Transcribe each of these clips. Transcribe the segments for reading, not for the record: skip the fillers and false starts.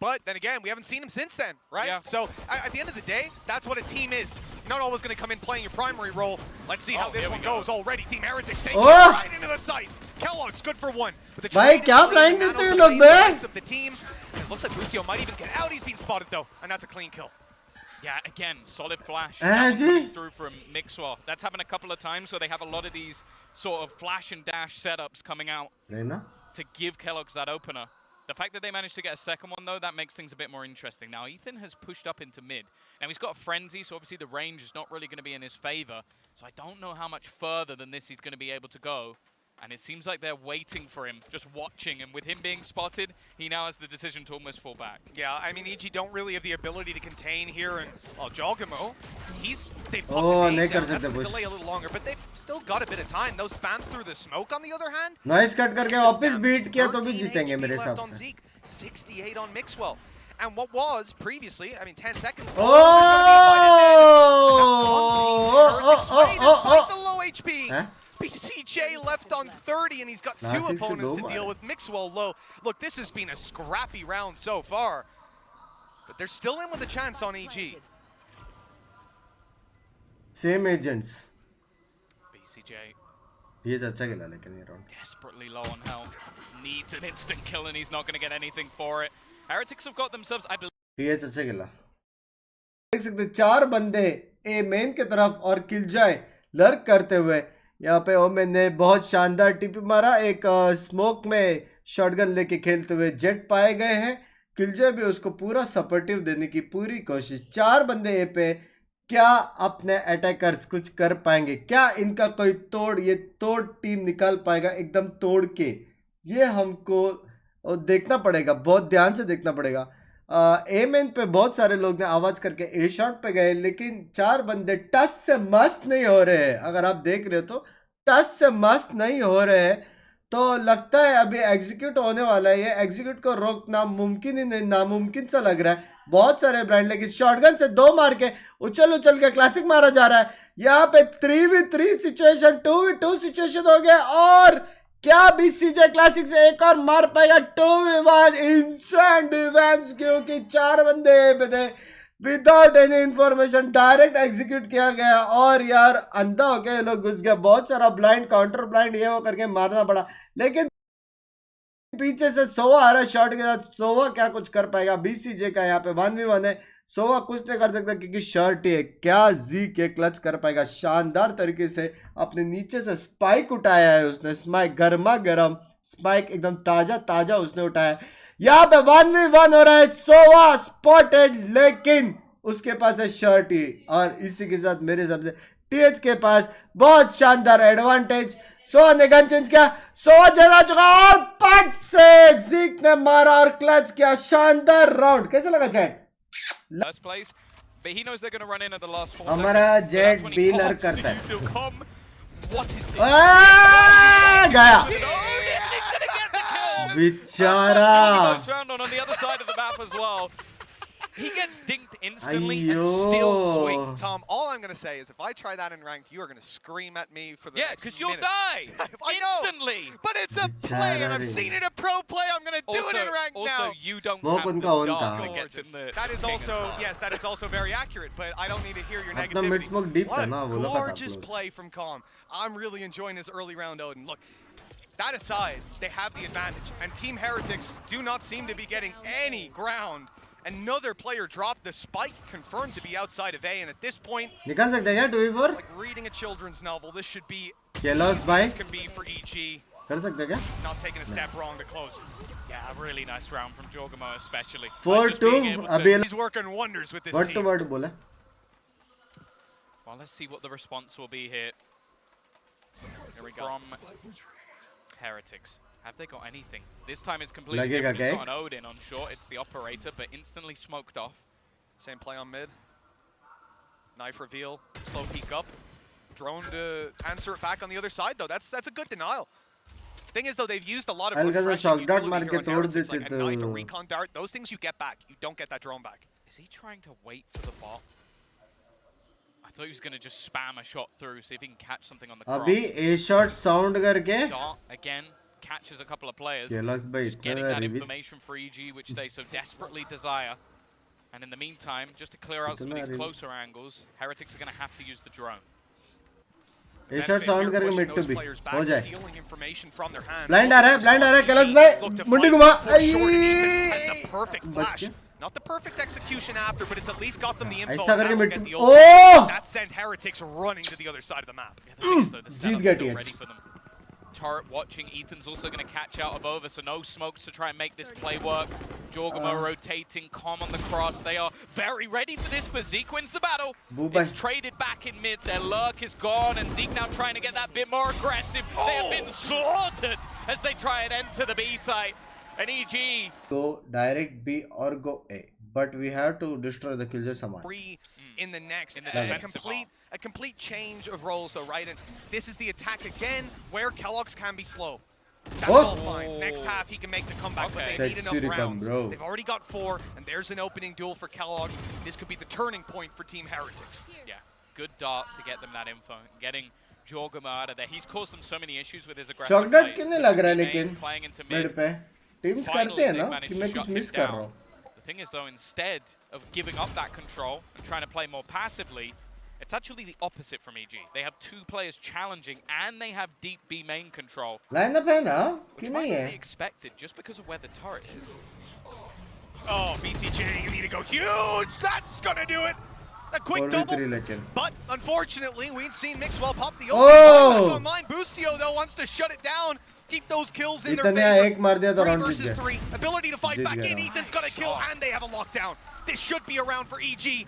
But then again, we haven't seen him since then, right? Yeah. So at the end of the day, that's what a team is. You're not always going to come in playing your primary role. Let's see how this one goes already. Team Heretics taking it right into the site. keloqz good for one. But the Bhai, kya blind dete hain log be? rest of the team. It looks like Boostio might even get out. He's being spotted though, and that's a clean kill. Yeah, again, solid flash. Coming through from mixwell. That's happened a couple of times where they have a lot of these sort of flash and dash setups coming out to give keloqz that opener. The fact that they managed to get a second one, though, that makes things a bit more interesting. Now, Ethan has pushed up into mid. Now, he's got a frenzy, so obviously the range is not really going to be in his favor. So I don't know how much further than this he's going to be able to go. And it seems like they're waiting for him, just watching. And with him being spotted, he now has the decision to almost fall back. Yeah, I mean, EG don't really have the ability to contain here. And, well, jawgemo, they've that's going to delay a little longer. But they've still got a bit of time. Those spams through the smoke, on the other hand. Noise cut करके वापस beat किया तो भी जीतेंगे मेरे हिसाब से. Zeek, 68 on mixwell. And what was previously, I mean, 10 seconds. Oh! Despite the low HP. BcJ left on 30, and he's got two opponents to deal with. Mixwell low. Look, this has been a scrappy round so far, but they're still in with a chance on EG. Same agents. BcJ. He is अच्छा खेला लेकिन ये round. Desperately low on health. Needs an instant kill, and he's not going to get anything for it. Heretics have got themselves, I believe. he is अच्छा खेला. देख सकते चार बंदे ए मेन की तरफ और किल जाए लर्क करते हुए. यहाँ पे ओमेन ने बहुत शानदार टिप मारा. एक स्मोक में शॉटगन लेके खेलते हुए जेट पाए गए हैं. किलजे भी उसको पूरा सपोर्टिव देने की पूरी कोशिश. चार बंदे ए पे. क्या अपने अटैकर्स कुछ कर पाएंगे? क्या इनका कोई ये तोड़ टीम निकाल पाएगा एकदम तोड़ के? ये हमको देखना पड़ेगा, बहुत ध्यान से देखना पड़ेगा. एमेन पे बहुत सारे लोग ने आवाज करके ए शॉट पे गए, लेकिन चार बंदे टच से मस्त नहीं हो रहे हैं. अगर आप देख रहे हो तो टच से मस्त नहीं हो रहे हैं. तो लगता है अभी एग्जीक्यूट होने वाला है. ये एग्जीक्यूट को रोकना मुमकिन ही नहीं, नामुमकिन सा लग रहा है. बहुत सारे ब्रांड, लेकिन शॉटगन से दो मार के उछल के क्लासिक मारा जा रहा है. यहाँ पे 3v3 सिचुएशन, 2v2 सिचुएशन हो गया. और क्या बीसीजे क्लासिक से एक और मार पाएगा? 2v1 इंस्टेंट डिफेंस, क्योंकि चार बंदे थे. Without any information direct execute किया गया. और यार अंधा हो गया, लोग घुस गया. बहुत सारा ब्लाइंड, काउंटर ब्लाइंड ये वो करके मारना पड़ा. लेकिन पीछे से सोवा आ रहा है शॉट के साथ. सोवा क्या कुछ कर पाएगा? बीसीजे का यहाँ पे 1v1 है. सोवा कुछ नहीं कर सकता क्योंकि शर्ट ही है. क्या जीक के क्लच कर पाएगा? शानदार तरीके से अपने नीचे से स्पाइक उठाया है उसने. स्पाइक गर्मा गर्म स्पाइक, एकदम ताजा उसने उठाया. यहाँ पे 1v1 हो रहा है. सोवा स्पॉटेड, लेकिन उसके पास है शर्ट ही. और इसी के साथ मेरे हिसाब से टीएच के पास बहुत शानदार एडवांटेज. सोवा ने गन चेंज किया. सोवा जला चुका और पट से जीक ने मारा और क्लच किया. शानदार राउंड. कैसा लगा chat? Last place, but he knows they're going to run in at the last 4 हमारा जेट बीलर करता है. What is this? गया Beचारा. बेचारा. Round on the other side of the map as well. He gets dinked instantly and still swings. Tom, all I'm going to say is if I try that in ranked, you are going to scream at me for the next because you'll minute. die instantly. But it's a play, and I've seen it a pro play. I'm going to do it in ranked now. Also, you don't have the dog that gets in the That is also, yes, that is also very accurate, but I don't need to hear your अपना mid negativity. Smoke deep था ना, वो What a लगा था gorgeous close. play from Calm. I'm really enjoying this early round, Odin. Look, that aside, they have the advantage, and Team Heretics do not seem to be getting any ground. Another player dropped the spike, confirmed to be outside of A, and at this point, निकाल सकते हैं क्या 2v4? like reading a children's novel, this should be keloqz easy as can be for EG. कर सकते हैं क्या? Not taking a step wrong to close it. Yeah, a really nice round from jawgemo especially. 4-2 अभी He's working wonders with this word team. to word बोला. Well, let's see what the response will be here. Here we go. From Heretics. Have they got anything? This time it's completely different. It's not an Odin on short, it's the operator, but instantly smoked off. Same play on mid. Knife reveal, slow peek up. Drone to answer it back on the other side though. That's a good denial. Thing is though, they've used a lot of refreshing utility here on Heretics, like a knife, a recon dart. Those things you get back. You don't get that drone back. Is he trying to wait for the bot? I thought he was going to just spam a shot through, see if he can catch something on the cross. अभी A shot sound करके Dart again. catches a couple of players. keloqz bhai Just getting that information for EG, which they so desperately desire. And in the meantime, just to clear out some of these closer angles, Heretics are going to have to use the drone. A shot sound करके mid to B हो जाए stealing information from their hands. blind आ रहा है keloqz bhai मुंडी घुमा The perfect flash. Not the perfect execution after, but it's at least got them the info. ऐसा करके mid Get the oh that sent Heretics running to the other side of the map. Yeah, the thing is, though, the Jeet setup's गया still TH. ready for them. Turret watching, Ethan's also going to catch out AvovA, so no smokes to try and make this play work. Jawgemo rotating, calm on the cross. They are very ready for this, but Zeek wins the battle. It's traded back in mid. Their lurk is gone, and Zeek now trying to get that bit more aggressive. They have been slaughtered as they try and enter the B site. And EG go direct B or go A, but we have to destroy the killjoy Saman. In the next, defensive a complete change of roles, though, right? And this is the attack again, where keloqz can be slow. That's all fine. Next half, he can make the comeback, but they need enough rounds. They've already got 4, and there's an opening duel for keloqz. This could be the turning point for Team Heretics. Yeah, good dart to get them that info. Getting Jawgemo out of there. He's caused them so many issues with his aggressive Shock dart क्यों नहीं लग रहा है लेकिन playing into mid mid. पे teams करते हैं ना कि मैं कुछ miss कर रहा हूँ. The thing is, though, instead of giving up that control and trying to play more passively, it's actually the opposite from EG. They have 2 players challenging, and they have deep B main control. Line up है ना which कि might नहीं not be है? expected just because of where the turret is. Oh, BcJ, you need to go huge! That's gonna do it! A quick double, but unfortunately, we've seen mixwell pop the open back online. Boostio, though, wants to shut it down. Keep those kills in their favor. 3 versus 3. Ability to fight back in. Ethan's got a kill, and they have a lockdown. This should be around for EG.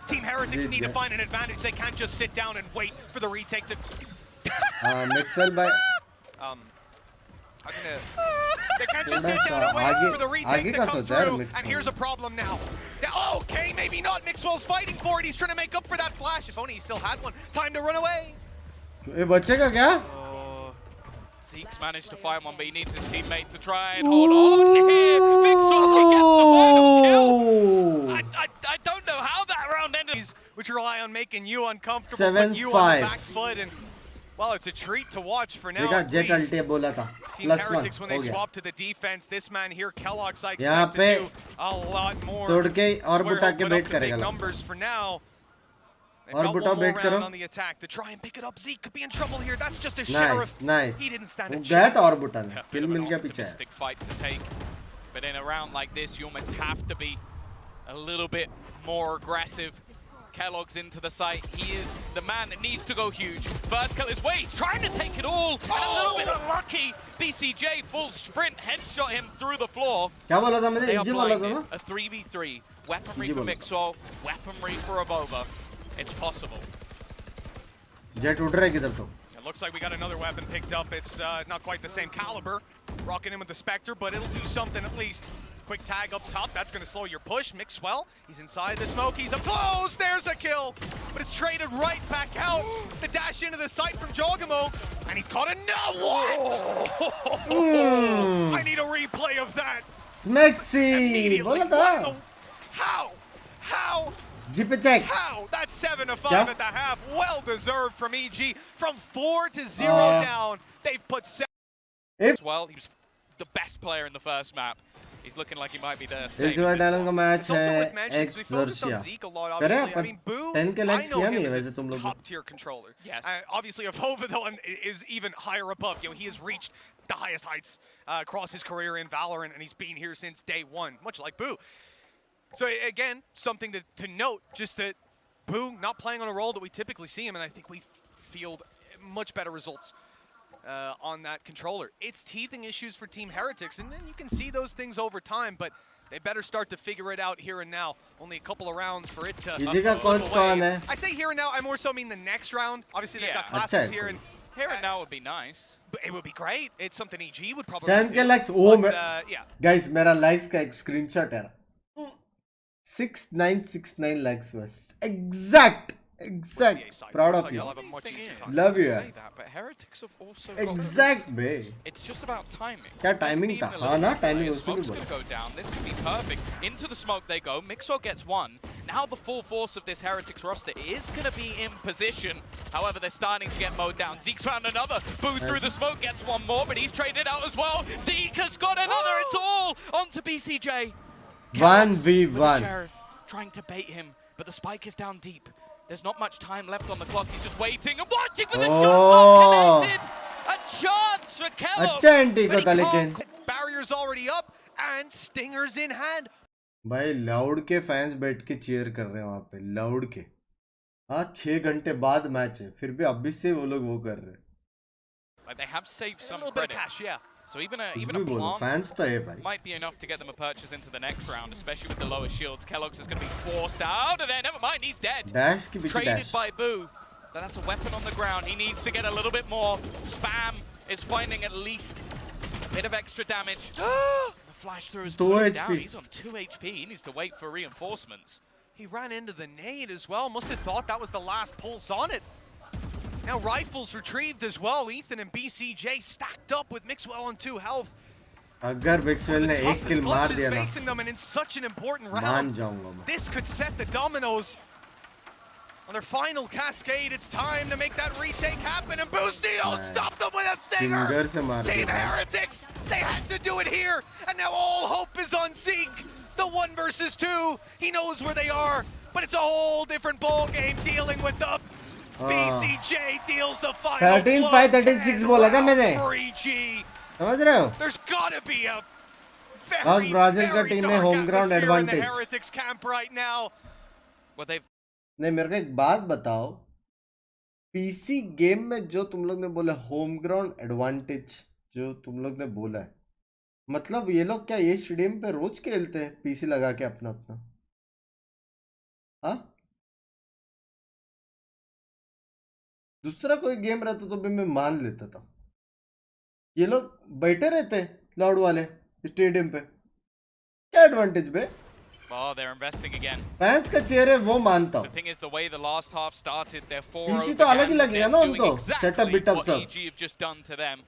Team Heretics need to find an advantage. They can't just sit down and wait for the retake to... mixwell by... They can't just sit down and wait for the retake to come through. And here's a problem now. Okay, maybe not. Mixwell's fighting for it. He's trying to make up for that flash. If only he still had one. Time to run away. ये बचेगा क्या? Zeek's managed to find one, but he needs his teammate to try and hold on here. Mixwell gets the final kill. I don't know how that round ended. Which rely on making you uncomfortable, 7-5. put you on the back foot, and well, it's a treat to watch for now. Team Heretics, when they swap to the defense, this man here, keloqz, I expect to do a lot more. Big numbers for now. They've got one more round on the attack to try and pick it up. Zeek could be in trouble here. That's just a sheriff. He didn't stand a chance. Kill मिल गया पीछे. Optimistic fight to take, but in a round like this, you almost have to be a little bit more aggressive. keloqz into the site. He is the man that needs to go huge. First kill is Wade trying to take it all, and a little bit unlucky. BcJ full sprint headshot him through the floor. क्या बोला था मैंने? They are EG बोला था blinded. ना? A 3v3. Weaponry for mixwell, weaponry for AvovA. It's possible. Jet उड़ रहा है किधर तो? It looks like we got another weapon picked up. It's not quite the same caliber. Rocking him with the Spectre, but it'll do something at least. Quick tag up top. That's going to slow your push. Mixwell, he's inside the smoke. He's up close. There's a kill. But it's traded right back out. The dash into the site from jawgemo. And he's caught another one. I need a replay of that. Smexy! बोला था. How? Check. How? That's 7-5 at the half. Well deserved from EG. From 4-0 down. They've put 7. Well, he was the best player in the first map. He's looking like he might be there. इस बार डालन का match है Exorcia. करे अपन 10 के likes किया नहीं वैसे तुम लोग top tier controller. Yes. Obviously AvovA though is even higher above. You know, he has reached the highest heights across his career in Valorant, and he's been here since day one, much like Boo. So again, something to note, just that Boo not playing on a role that we typically see him, and I think we field much better results on that controller. It's teething issues for Team Heretics, and then you can see those things over time, but they better start to figure it out here and now. Only a couple of rounds for it to slip away. I say here and now, I more so mean the next round. Obviously, they've got classes here, and here and now would be nice. It would be great. It's something EG would probably 10 के likes. Oh, yeah. Guys, मेरा likes का एक screenshot है. 6969 likes was exact. Proud of you. Love you. But Heretics have also exact way. It's just about timing. क्या timing था? हाँ ना timing उसमें भी Smoke's gonna go down. This could be perfect. Into the smoke they go. Mixwell gets one. Now the full force of this Heretics roster is going to be in position. However, they're starting to get mowed down. Zeke's found another. Boo through the smoke gets one more, but he's traded out as well. Zeke has got another. It's all onto BcJ. 1v1. Trying to bait him, but the spike is down deep. There's not much time left on the clock. He's just waiting and watching for the shots unconnected. A chance for keloqz. अच्छा anti को था लेकिन. Barriers already up and stingers in hand. भाई loud के fans बैठ के cheer कर रहे हैं वहां पे. लाउड के. हाँ 6 घंटे बाद मैच है, फिर भी अभी से वो लोग वो कर रहे हैं. Like they have saved some a little bit of credits. cash, yeah. So even a plant fans तो है भाई. might be enough to get them a purchase into the next round, especially with the lower shields. keloqz is going to be forced out of there. Never mind, he's dead. Dash की पीछे Traded dash. by Boo. But that's a weapon on the ground. He needs to get a little bit more. Spam is finding at least a bit of extra damage. The flash through is 2 pulling HP. down. He's on 2 HP. He needs to wait for reinforcements. He ran into the nade as well. Must have thought that was the last pulse on it. Now rifles retrieved as well. Ethan and BcJ stacked up with mixwell on 2 health. अगर mixwell ने एक kill मार दिया ना, facing them and in such an important मान round. जाऊंगा मैं. This could set the dominoes on their final cascade. It's time to make that retake happen, and Boostio stopped them with a stinger. Finger से मार Team दिया. Heretics, they had to do it here, and now all hope is on Zeek. The 1 versus 2, he knows where they are, but it's a whole different ball game dealing with them. BcJ deals the final 13-5, 13-6 बोला था मैंने. 3G. समझ रहे हो? There's gotta be a आज Brazil का team में home ground in the advantage. Heretics camp right now. Well, they've नहीं मेरे को एक बात बताओ, पीसी गेम में जो तुम लोग ने बोला होम ग्राउंड एडवांटेज जो तुम लोग ने बोला है, मतलब ये लोग क्या ये स्टेडियम पे रोज खेलते हैं पीसी लगा के अपना अपना? हाँ, दूसरा कोई गेम रहता तो भी मैं मान लेता था. ये लोग बैठे रहते लाउड वाले स्टेडियम पे, क्या एडवांटेज बे? Oh, they're investing again. Fans का चेहरे वो मानता The हूँ. thing is, the way the last half started, they're 4 PC तो अलग ही लगेगा ना उनको, सेटअप बिटअप what सब. EG have just done to them,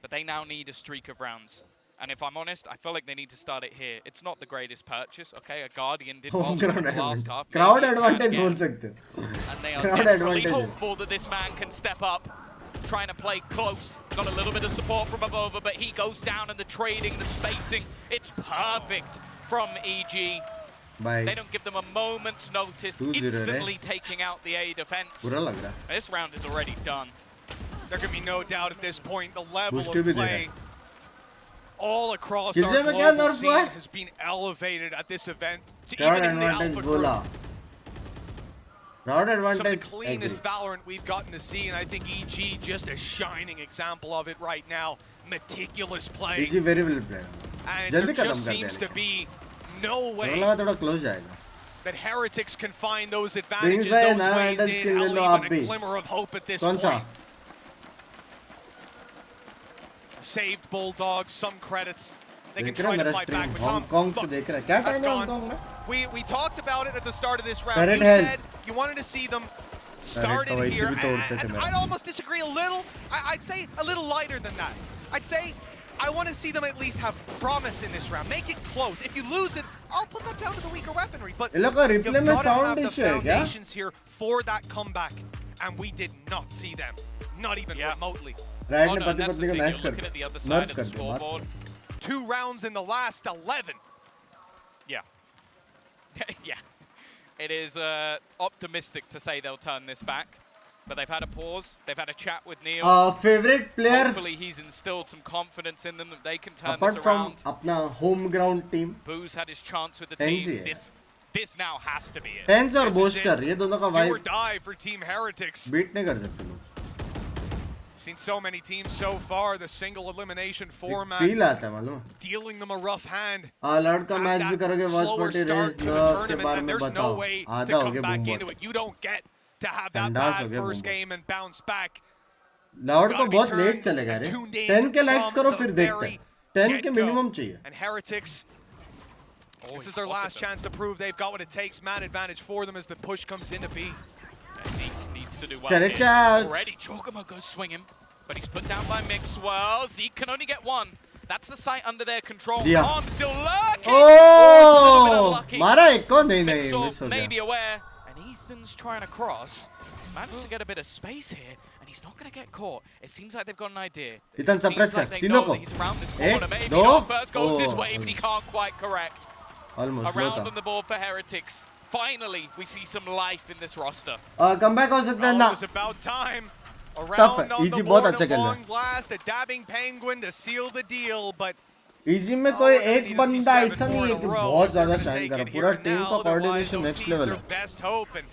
but they now need a streak of rounds. And if I'm honest, I feel like they need to start it here. It's not the greatest purchase, okay? A Guardian did well home in ground the last advantage, half. Crowd Maybe advantage again. बोल सकते हो. And they are Crowd desperately advantage. hopeful that this man can step up, trying to play close. Got a little bit of support from AvovA, but he goes down, and the trading, the spacing, it's perfect from EG. Bye. They don't give them a moment's notice, 2-0 instantly taking out the A defense. बुरा लग रहा है. This round is already done. There can be no doubt at this point the level Boostio of भी दे रहा play है. all across कितने our में क्या global nerf हुआ scene है? has been elevated at this event. Crowd Even in the advantage alpha बोला. group, crowd some of the advantage cleanest Valorant we've gotten to see, and I think EG just a shining example of it right now. Meticulous play, easy very well played. and जल्दी there खत्म just कर seems देना. to be no way लगा थोड़ा close जाएगा. that Heretics can find those advantages, भाई, those नया ways handle in, skill ले लो hell, आप even a भी. glimmer of hope at this कौन सा? point. Saved Bulldog, some credits. They can देख रहा try to मेरा fight back, stream but Tom, Hong Kong से look, देख रहा है. क्या that's टाइम है gone. हांगकांग में? We talked about it at the start of this round. Parrot You health. said you wanted to see them started वैसे here, भी तोड़ते थे and मेरा. I'd almost disagree a little. I'd say a little lighter than that. I'd say I want to see them at least have promise in this round. Make it close. If you lose it, I'll put that down to the weaker weaponry. But ये लोग का you've replay में got to have sound the issue है क्या? foundations here for that comeback, and we did not see them, not even remotely. Right Oh, ने no, पति that's पत्नी the को thing. नाइफ You're कर looking at the other दिया. side नर्फ of कर the दिया. बात scoreboard. 2 rounds in the last 11. Yeah. Yeah. It is optimistic to say they'll turn this back. But they've had a pause. They've had a chat with Neil. Favourite player Hopefully he's instilled some confidence in them that they can turn apart this from around. अपना home ground team. Boo's had his chance with the Tenzi team. है. This now has to be it. Tense और This is booster it. ये दोनों का Do or vibe die for Team Heretics. Beat नहीं कर सकते लोग. Seen so many teams so far, the single elimination format, feel आता है मालूम. dealing them a rough hand. Lord का मैच भी करोगे watch Slower party race start to the के tournament, बारे and में there's no बताओ. way to आधा हो come गया back boom into bot. it. You don't get to have that Tandas ho bad gaya first boom game and bounce back. Lord को Gotta be बहुत turned late चलेगा and रे. tuned in 10 के likes from करो the फिर देखते very हैं. 10 के get-go. मिनिमम चाहिए. And Heretics, Oh, this he is their spotted last them. chance to prove they've got what it takes. Man advantage for them as the push comes into B. And Zeke needs to do well Chale here. chal. Already, jawgemo goes swinging, but he's put down by mixwell. Zeke can only get one. That's the site under their control. Diya. Arm still lurking. Oh! It's a little bit unlucky. मारा एक को नहीं Mixwell miss हो may गया be aware, and Ethan's trying to cross. He's managed to get a bit of space here, and he's not going to get caught. It seems like they've got an idea. Ethan Seems suppress like कर they तीनों know को that he's around this एक corner. Maybe दो not first goes his oh, way, but he can't quite correct. almost A round low on the board for Heretics. Finally, we see some life in this roster. था comeback हो सकता है Oh, ना it was about time. A Tough round है on easy the बहुत board, अच्छा a खेल रहा long blast, a dabbing penguin to seal the deal, but है इजी में कोई एक बंदा ऐसा नहीं है कि बहुत ज्यादा शाइन कर रहा पूरा टीम का कोऑर्डिनेशन नेक्स्ट लेवल है best hope. And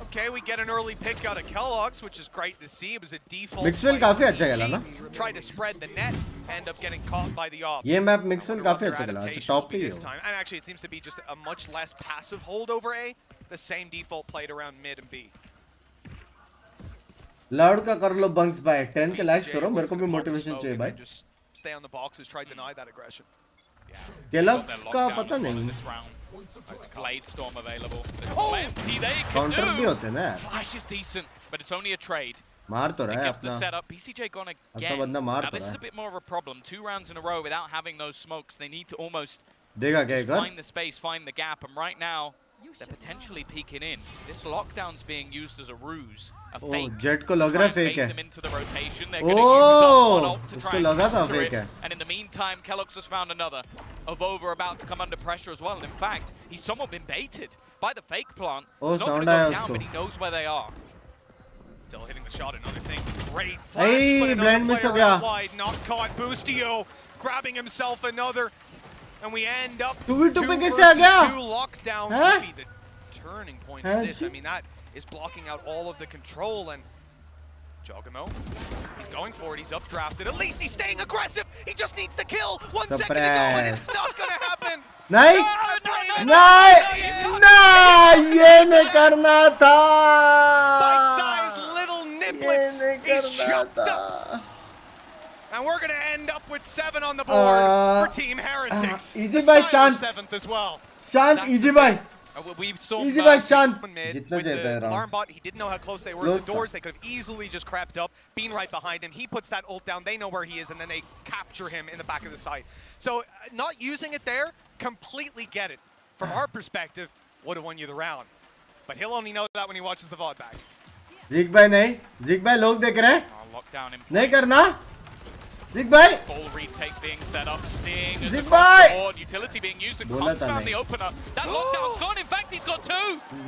okay, we get an early pick out of keloqz, which is great to see. It was a default. Mixwell काफी अच्छा खेला ना Tried to spread the net, end up getting caught by the op. ये map मिक्सवेल काफी अच्छा खेला अच्छा top पे ही this time. And actually, it seems to be just a much less passive hold over A. The same default played around mid and B. Loud का कर लो bunks भाई 10 के लैश करो मेरे को भी मोटिवेशन चाहिए भाई Just stay on the boxes, try to deny that aggression. Kellogg's का पता नहीं Blade Storm available. Oh! See, they can counter भी do. होते हैं ना Flash is decent, but it's only a trade. मार तो रहा It है gives the अपना setup. BcJ gone अपना again. बंदा मार Now तो this is रहा a bit more of a problem. 2 rounds in a row without having those smokes. They need to almost है देगा क्या कर find the space, find the gap, and right now they're potentially peeking in. This lockdown's being used as a ruse, a fake. Jet को लग रहा है fake Bait है them into the rotation. They're going to use up one ult to उसको try and लगा था counter fake it. है And in the meantime, keloqz has found another. AvovA about to come under pressure as well. And in fact, he's somewhat been baited by the fake plant. Oh, He's not going sound to आया go down, उसको but he knows where they are. Still hitting the shot, another thing. Great flash, Hey, but another blind miss हो player गया out wide. Not caught. Boostio grabbing himself another. And we end up 2v2 पे 2 कैसे आ गया? versus 2 lockdown. Huh? Maybe the turning point Huh? of this. I mean, that is blocking out all of the control. And jawgemo, he's going for it. He's updrafted. At least he's staying aggressive. He just needs the kill. 1 second to go, and it's not going to happen. नहीं नहीं नहीं ये नहीं करना था Bite-sized little ये niblets. नहीं He's करना chopped up. था And we're going to end up with 7 on the board for Team Heretics. easy The by Stylish Shant. 7th as well. शांत That's इजी the भाई We saw इजी भाई शांत One mid जितना with चाहता है the round alarm bot, he didn't know how close they were Close to the doors. They could have easily just crept up, been right behind him. He puts that ult down. They know where he is, and then they capture him in the back of the site. So not using it there, completely get it. From our perspective, would have won you the round. But he'll only know that when he watches the VOD back. जीक भाई नहीं जीक भाई लोग देख रहे हैं Oh, lockdown in नहीं करना जीक भाई full retake being set up. Sting is Zig across bye. the board. Utility being used and बोला comes था found नहीं। the opener. That lockdown's gone. In fact, he's got 2.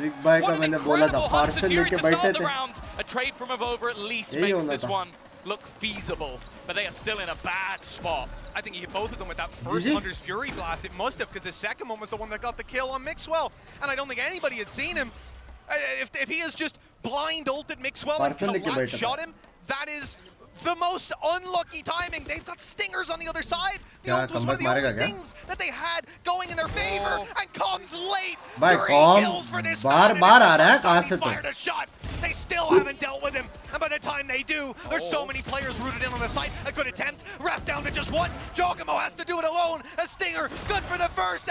जीक भाई का What an मैंने बोला था incredible hunt पार्सल security लेके to बैठे start the थे round. A trade from AvovA at least यही makes होना this था one look feasible. But they are still in a bad spot. I think he hit both of them with that first he? Hunter's Fury blast. It must have, because the second one was the one that got the kill on Mixwell. And I don't think anybody had seen him. If he has just blind ulted Mixwell Parcel and लेके keloqz बैठा shot था। him, that is the most unlucky timing. They've got stingers on the other side. The क्या ult was one of the comeback only मारेगा क्या? things that they had going in their favor, Oh. and comes late. भाई 3 कॉम kills for this बार man, and बार it's आ the रहा है first कहाँ time से he's तो fired a shot. They still haven't dealt with him, and by the time they do, there's so Oh. many players rooted in on the site. A good attempt, wrapped down to just one. jawgemo has to do it alone. A stinger, good for the first,